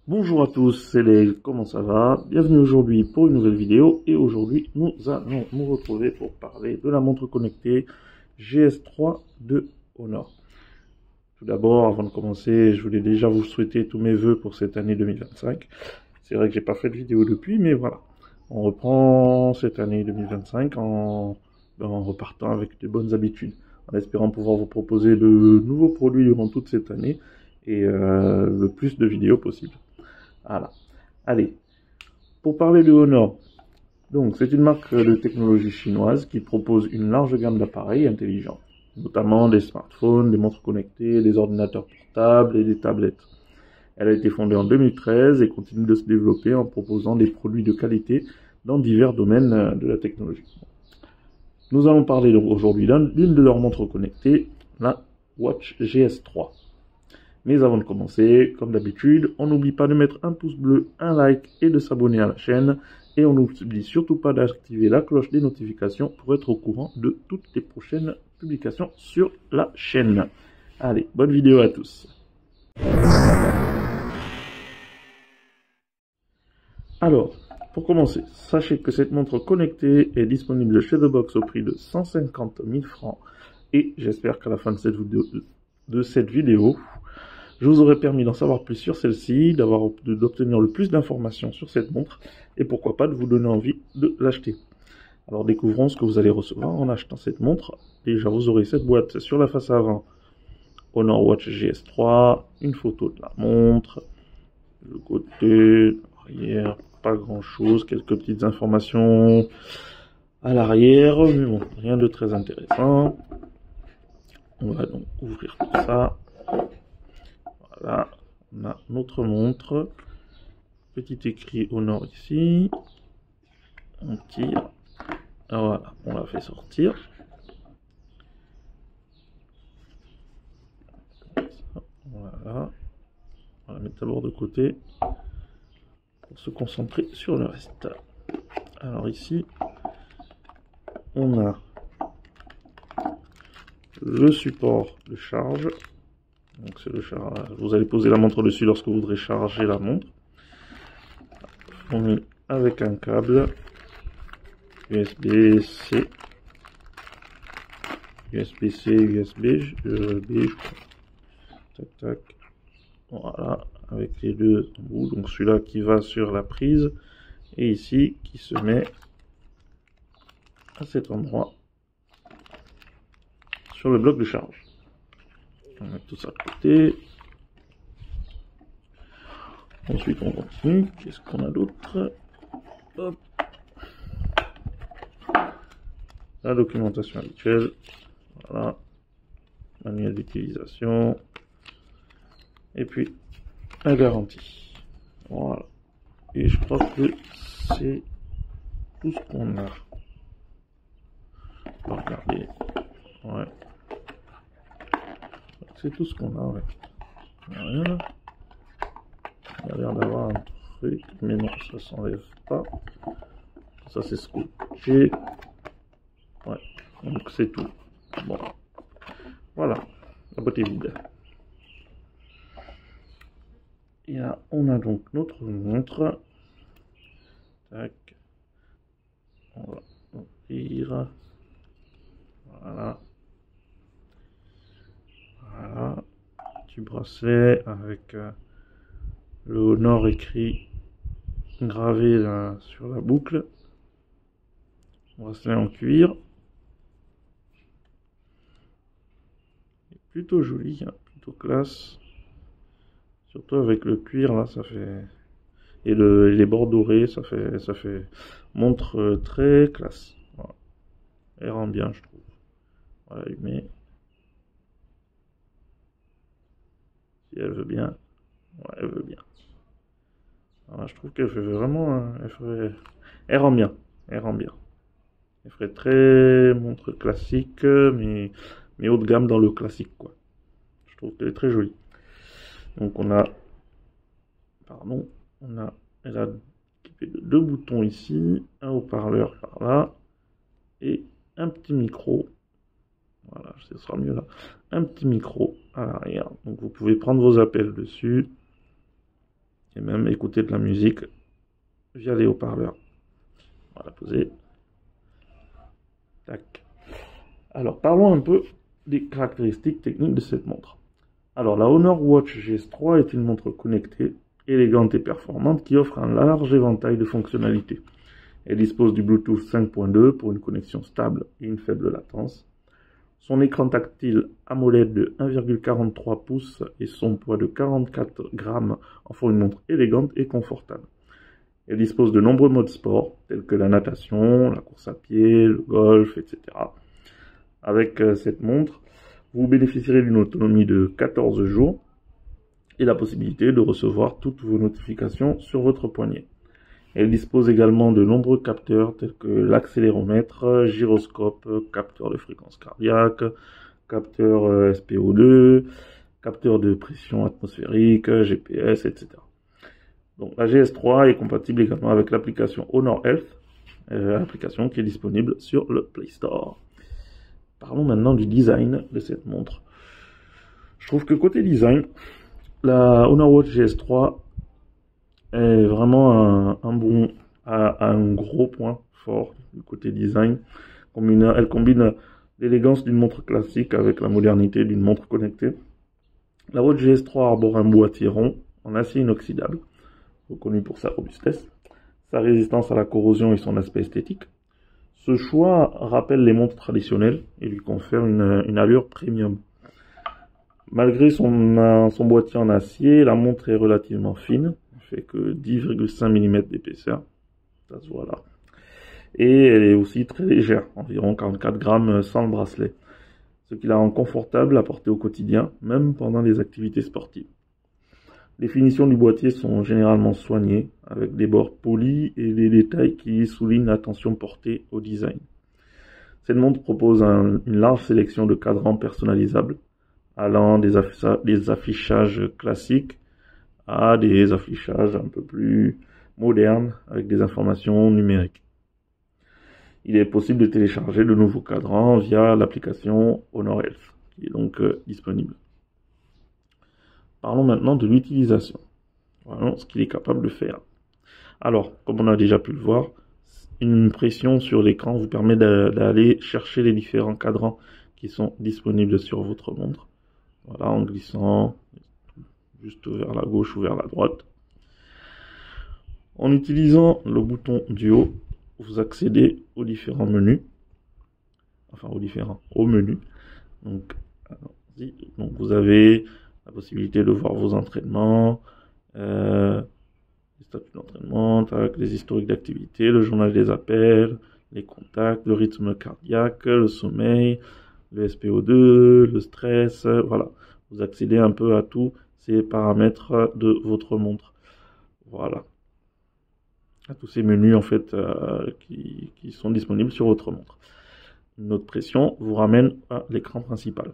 Bonjour à tous, c'est les, comment ça va? Bienvenue aujourd'hui pour une nouvelle vidéo et aujourd'hui nous allons nous retrouver pour parler de la montre connectée GS3 de Honor. Tout d'abord, avant de commencer, je voulais déjà vous souhaiter tous mes vœux pour cette année 2025. C'est vrai que j'ai pas fait de vidéo depuis, mais voilà. On reprend cette année 2025 en repartant avec de bonnes habitudes, en espérant pouvoir vous proposer de nouveaux produits durant toute cette année et le plus de vidéos possible. Voilà. Allez, pour parler de Honor, donc c'est une marque de technologie chinoise qui propose une large gamme d'appareils intelligents, notamment des smartphones, des montres connectées, des ordinateurs portables et des tablettes. Elle a été fondée en 2013 et continue de se développer en proposant des produits de qualité dans divers domaines de la technologie. Nous allons parler donc aujourd'hui d'une de leurs montres connectées, la Watch GS3. Mais avant de commencer, comme d'habitude, on n'oublie pas de mettre un pouce bleu, un like et de s'abonner à la chaîne. Et on n'oublie surtout pas d'activer la cloche des notifications pour être au courant de toutes les prochaines publications sur la chaîne. Allez, bonne vidéo à tous. Alors, pour commencer, sachez que cette montre connectée est disponible chez The Box au prix de 150 000 francs. Et j'espère qu'à la fin de cette vidéo, je vous aurai permis d'en savoir plus sur celle-ci, d'obtenir le plus d'informations sur cette montre, et pourquoi pas de vous donner envie de l'acheter. Alors découvrons ce que vous allez recevoir en achetant cette montre. Déjà, vous aurez cette boîte sur la face avant, Honor Watch GS3, une photo de la montre, le côté, l'arrière, pas grand chose, quelques petites informations à l'arrière, mais bon, rien de très intéressant. On va donc ouvrir tout ça. Voilà, on a notre montre. Petit écrit Honor ici. On tire. Voilà, on la fait sortir. Voilà. On va la mettre d'abord de côté pour se concentrer sur le reste. Alors ici, on a le support de charge. Donc c'est le charge. Vous allez poser la montre dessus lorsque vous voudrez charger la montre. Fourni avec un câble USB-C, USB-C, USB-B, tac tac. Voilà, avec les deux bouts. Donc celui-là qui va sur la prise et ici qui se met à cet endroit sur le bloc de charge. On met tout ça de côté. Ensuite on continue. Qu'est-ce qu'on a d'autre? Hop. La documentation habituelle. Voilà. Manuel d'utilisation. Et puis la garantie. Voilà. Et je crois que c'est tout ce qu'on a. On va regarder. Ouais. C'est tout ce qu'on a, ouais. Il n'y a rien là. Il y a l'air d'avoir un truc, mais non, ça s'enlève pas. Ça c'est scotché. Ouais, donc c'est tout. Bon, voilà, la boîte est vide. Et là, on a donc notre montre. Tac. On va ouvrir. Voilà. Voilà. Petit bracelet avec le Honor écrit gravé là, sur la boucle. Bracelet en cuir. Plutôt joli, hein, plutôt classe. Surtout avec le cuir là, ça fait. Et les bords dorés, ça fait montre très classe. Voilà. Elle rend bien, je trouve. Voilà, allumer. Si elle veut bien. Ouais, elle veut bien. Alors, je trouve qu'elle fait vraiment. Elle rend bien. Elle rend bien. Elle ferait très montre classique, mais haut de gamme dans le classique, quoi. Je trouve qu'elle est très jolie. Donc on a. Pardon. Elle a deux boutons ici, un haut-parleur par là, et un petit micro. Voilà, ce sera mieux là. Un petit micro à l'arrière. Donc vous pouvez prendre vos appels dessus. et même écouter de la musique via les haut-parleurs. Voilà, poser. Tac. Alors, parlons un peu des caractéristiques techniques de cette montre. Alors, la Honor Watch GS3 est une montre connectée, élégante et performante qui offre un large éventail de fonctionnalités. Elle dispose du Bluetooth 5.2 pour une connexion stable et une faible latence. Son écran tactile AMOLED de 1,43 pouces et son poids de 44 grammes en font une montre élégante et confortable. Elle dispose de nombreux modes sport, tels que la natation, la course à pied, le golf, etc. Avec cette montre, vous bénéficierez d'une autonomie de 14 jours et la possibilité de recevoir toutes vos notifications sur votre poignet. Elle dispose également de nombreux capteurs tels que l'accéléromètre, gyroscope, capteur de fréquence cardiaque, capteur SPO2, capteur de pression atmosphérique, GPS, etc. Donc la GS3 est compatible également avec l'application Honor Health, application qui est disponible sur le Play Store. Parlons maintenant du design de cette montre. Je trouve que côté design, la Honor Watch GS3 est vraiment un gros point fort du côté design. Elle combine l'élégance d'une montre classique avec la modernité d'une montre connectée. La Watch GS3 arbore un boîtier rond en acier inoxydable, reconnu pour sa robustesse, sa résistance à la corrosion et son aspect esthétique. Ce choix rappelle les montres traditionnelles et lui confère une allure premium. Malgré son boîtier en acier, la montre est relativement fine, elle fait que 10,5 mm d'épaisseur, ça se voit là. Et elle est aussi très légère, environ 44 grammes sans le bracelet, ce qui la rend confortable à porter au quotidien, même pendant les activités sportives. Les finitions du boîtier sont généralement soignées, avec des bords polis et des détails qui soulignent l'attention portée au design. Cette montre propose une large sélection de cadrans personnalisables, allant des affichages classiques à des affichages un peu plus modernes avec des informations numériques. Il est possible de télécharger de nouveaux cadrans via l'application Honor Health, qui est donc disponible. Parlons maintenant de l'utilisation. Voilà ce qu'il est capable de faire. Alors, comme on a déjà pu le voir, une pression sur l'écran vous permet d'aller chercher les différents cadrans qui sont disponibles sur votre montre. Voilà, en glissant juste vers la gauche ou vers la droite. En utilisant le bouton du haut, vous accédez aux différents menus. Enfin, au menu. Donc vous avez la possibilité de voir vos entraînements, les statuts d'entraînement, les historiques d'activité, le journal des appels, les contacts, le rythme cardiaque, le sommeil, le SPO2, le stress, voilà. Vous accédez un peu à tous ces paramètres de votre montre. Voilà. À tous ces menus en fait qui sont disponibles sur votre montre. Une autre pression vous ramène à l'écran principal.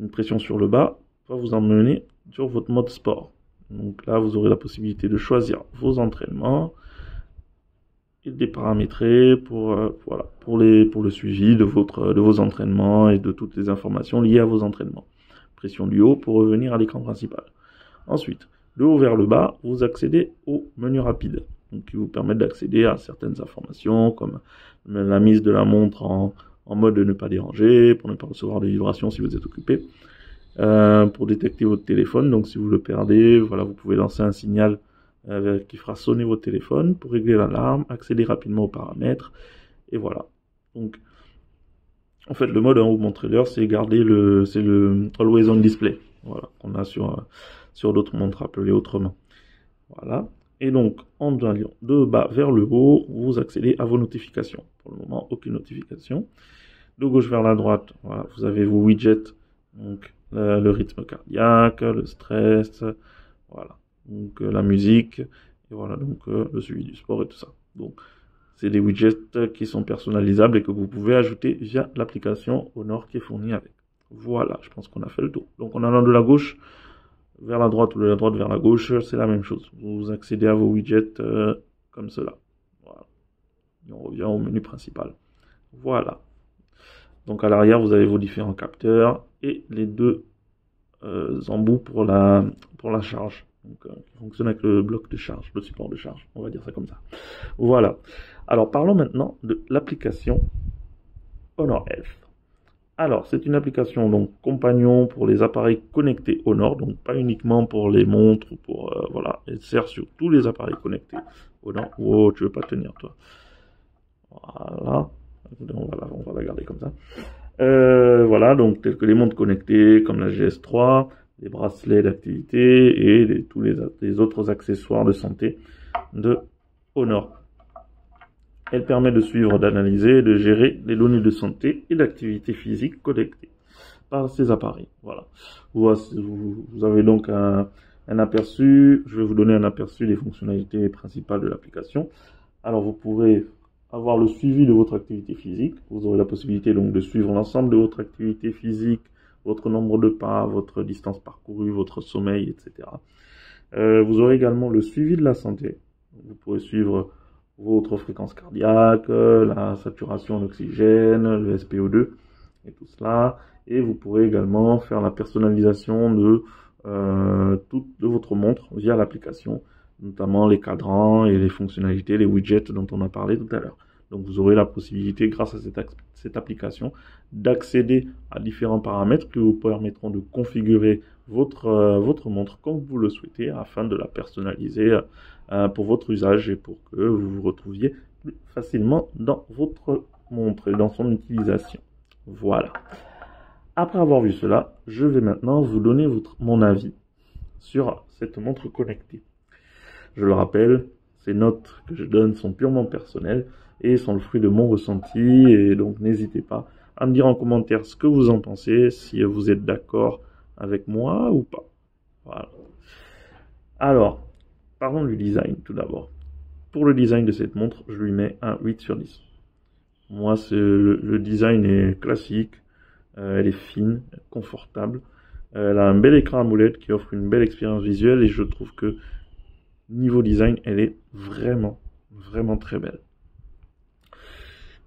Une pression sur le bas va vous emmener sur votre mode sport. Donc là, vous aurez la possibilité de choisir vos entraînements et de les paramétrer pour le suivi de vos entraînements et de toutes les informations liées à vos entraînements. Pression du haut pour revenir à l'écran principal. Ensuite, de haut vers le bas, vous accédez au menu rapide, donc qui vous permet d'accéder à certaines informations comme la mise de la montre en mode de ne pas déranger, pour ne pas recevoir de vibrations si vous êtes occupé, pour détecter votre téléphone, donc si vous le perdez, voilà, vous pouvez lancer un signal qui fera sonner votre téléphone pour régler l'alarme, accéder rapidement aux paramètres, et voilà. Donc, en fait, le mode en haut de mon trader, c'est le Always On Display, voilà, qu'on a sur d'autres montres appelées autrement. Voilà. Et donc, en allant de bas vers le haut, vous accédez à vos notifications. Pour le moment, aucune notification. De gauche vers la droite, voilà, vous avez vos widgets, donc le rythme cardiaque, le stress, voilà, donc la musique, et voilà, donc le suivi du sport et tout ça. Donc, c'est des widgets qui sont personnalisables et que vous pouvez ajouter via l'application Honor qui est fournie avec. Voilà, je pense qu'on a fait le tour. Donc, en allant de la gauche vers la droite ou de la droite vers la gauche, c'est la même chose. Vous accédez à vos widgets comme cela. Voilà. Et on revient au menu principal. Voilà. Donc à l'arrière, vous avez vos différents capteurs et les deux embouts pour la charge. donc, qui fonctionne avec le bloc de charge, le support de charge, on va dire ça comme ça. Voilà. Alors parlons maintenant de l'application Honor Health. Alors, c'est une application donc compagnon pour les appareils connectés Honor, donc pas uniquement pour les montres, voilà, elle sert sur tous les appareils connectés Honor. Oh, tu veux pas tenir toi. Voilà, on va la garder comme ça. Voilà, donc tels que les montres connectées comme la GS3, les bracelets d'activité et tous les autres accessoires de santé de Honor. Elle permet de suivre, d'analyser et de gérer les données de santé et d'activité physique collectées par ces appareils. Voilà. Vous avez donc un aperçu. Je vais vous donner un aperçu des fonctionnalités principales de l'application. Alors, vous pourrez avoir le suivi de votre activité physique. Vous aurez la possibilité donc de suivre l'ensemble de votre activité physique, votre nombre de pas, votre distance parcourue, votre sommeil, etc. Vous aurez également le suivi de la santé. Vous pourrez suivre votre fréquence cardiaque, la saturation en oxygène, le SpO2 et tout cela. Et vous pourrez également faire la personnalisation de votre montre via l'application, notamment les cadrans et les fonctionnalités, les widgets dont on a parlé tout à l'heure. Donc vous aurez la possibilité, grâce à cette application, d'accéder à différents paramètres qui vous permettront de configurer votre montre comme vous le souhaitez afin de la personnaliser pour votre usage et pour que vous vous retrouviez plus facilement dans votre montre et dans son utilisation. Voilà. Après avoir vu cela, je vais maintenant vous donner mon avis sur cette montre connectée. Je le rappelle, ces notes que je donne sont purement personnelles et sont le fruit de mon ressenti, et donc n'hésitez pas à me dire en commentaire ce que vous en pensez, si vous êtes d'accord avec moi ou pas. Voilà. Alors, parlons du design tout d'abord. Pour le design de cette montre, je lui mets un 8 sur 10. Moi, le design est classique, elle est fine, confortable, elle a un bel écran AMOLED qui offre une belle expérience visuelle, et je trouve que niveau design, elle est vraiment très belle.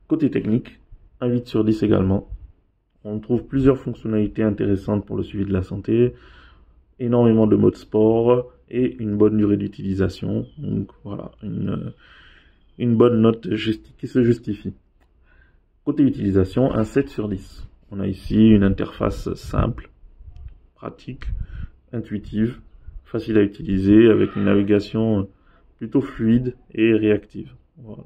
Côté technique, un 8 sur 10 également. On trouve plusieurs fonctionnalités intéressantes pour le suivi de la santé, énormément de modes sport et une bonne durée d'utilisation. Donc voilà, une bonne note qui se justifie. Côté utilisation, un 7 sur 10. On a ici une interface simple, pratique, intuitive, facile à utiliser, avec une navigation plutôt fluide et réactive. Voilà.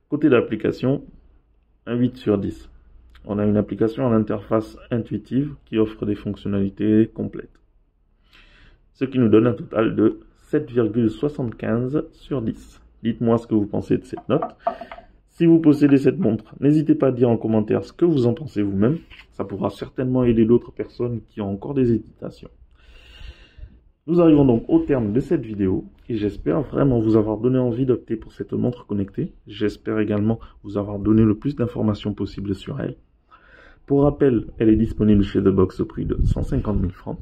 Côté de l'application, un 8 sur 10. On a une application à l'interface intuitive qui offre des fonctionnalités complètes. Ce qui nous donne un total de 7,75 sur 10. Dites-moi ce que vous pensez de cette note. Si vous possédez cette montre, n'hésitez pas à dire en commentaire ce que vous en pensez vous-même. Ça pourra certainement aider d'autres personnes qui ont encore des hésitations. Nous arrivons donc au terme de cette vidéo et j'espère vraiment vous avoir donné envie d'opter pour cette montre connectée. J'espère également vous avoir donné le plus d'informations possibles sur elle. Pour rappel, elle est disponible chez The Box au prix de 150 000 francs.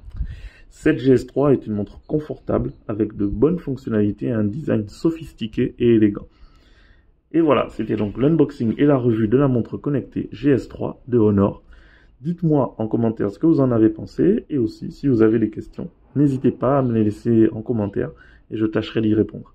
Cette GS3 est une montre confortable avec de bonnes fonctionnalités et un design sophistiqué et élégant. Et voilà, c'était donc l'unboxing et la revue de la montre connectée GS3 de Honor. Dites-moi en commentaire ce que vous en avez pensé, et aussi si vous avez des questions, n'hésitez pas à me les laisser en commentaire et je tâcherai d'y répondre.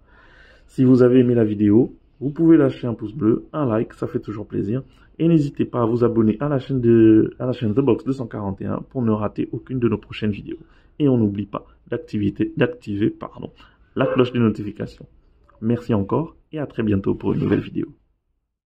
Si vous avez aimé la vidéo, vous pouvez lâcher un pouce bleu, un like, ça fait toujours plaisir. Et n'hésitez pas à vous abonner à la chaîne The Box 241 pour ne rater aucune de nos prochaines vidéos. Et on n'oublie pas d'activer la cloche des notifications. Merci encore et à très bientôt pour une nouvelle vidéo.